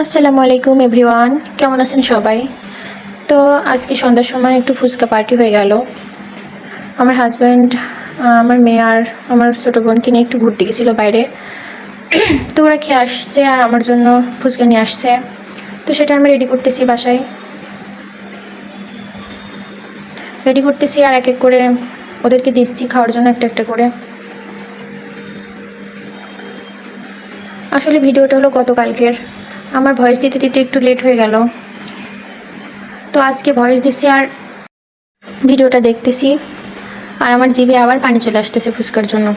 আসসালামু আলাইকুম এভরিওয়ান, কেমন আছেন সবাই? তো আজকে সন্ধ্যার সময় একটু ফুচকা পার্টি হয়ে গেল। আমার হাজব্যান্ড, আমার মেয়ে আর আমার ছোটো বোনকে নিয়ে একটু ঘুরতে গেছিলো বাইরে। তো ওরা খেয়ে আসছে আর আমার জন্য ফুচকা নিয়ে আসছে। তো সেটা আমি রেডি করতেছি বাসায়, আর এক এক করে ওদেরকে দিচ্ছি খাওয়ার জন্য একটা একটা করে। আসলে ভিডিওটা হলো গতকালকের, আমার ভয়েস দিতে দিতে একটু লেট হয়ে গেল। তো আজকে ভয়েস দিচ্ছি আর ভিডিওটা দেখতেছি, আর আমার জিভে আবার পানি চলে আসতেছে ফুচকার জন্য।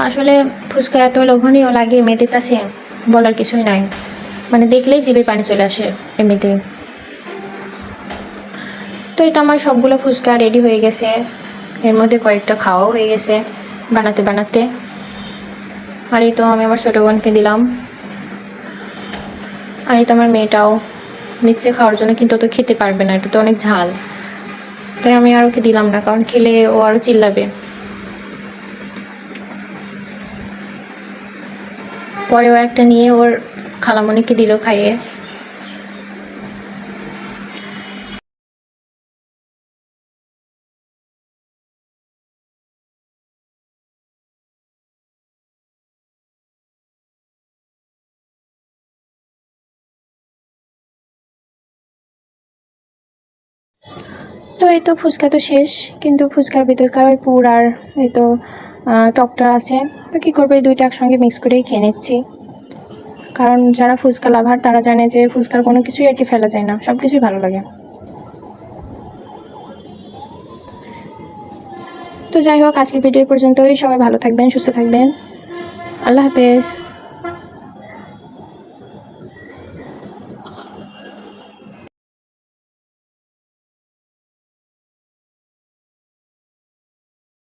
আসলে ফুচকা এত লোভনীয় লাগে মেয়েদের কাছে, বলার কিছুই নাই। মানে দেখলেই জিভে পানি চলে আসে এমনিতেই। তো এটা আমার সবগুলো ফুচকা রেডি হয়ে গেছে, এর মধ্যে কয়েকটা খাওয়াও হয়ে গেছে বানাতে বানাতে। আর এই তো আমি আমার ছোটো বোনকে দিলাম, আর এই তো আমার মেয়েটাও নিচ্ছে খাওয়ার জন্য, কিন্তু ও তো খেতে পারবে না, এটা তো অনেক ঝাল। তাই আমি আর ওকে দিলাম না, কারণ খেলে ও আরও চিল্লাবে। পরে ও একটা নিয়ে ওর খালামণিকে দিল খাইয়ে। তো এই তো ফুচকা তো শেষ, কিন্তু ফুচকার ভিতরকার ওই পুর আর এই তো টকটা আছে। তো কী করবো, এই দুইটা একসঙ্গে মিক্স করেই খেয়ে নিচ্ছি। কারণ যারা ফুচকা লাভার তারা জানে যে ফুচকার কোনো কিছুই আর কি ফেলা যায় না, সব কিছুই ভালো লাগে। তো যাই হোক, আজকের ভিডিও পর্যন্তই। সবাই ভালো থাকবেন, সুস্থ থাকবেন। আল্লাহ হাফেজ।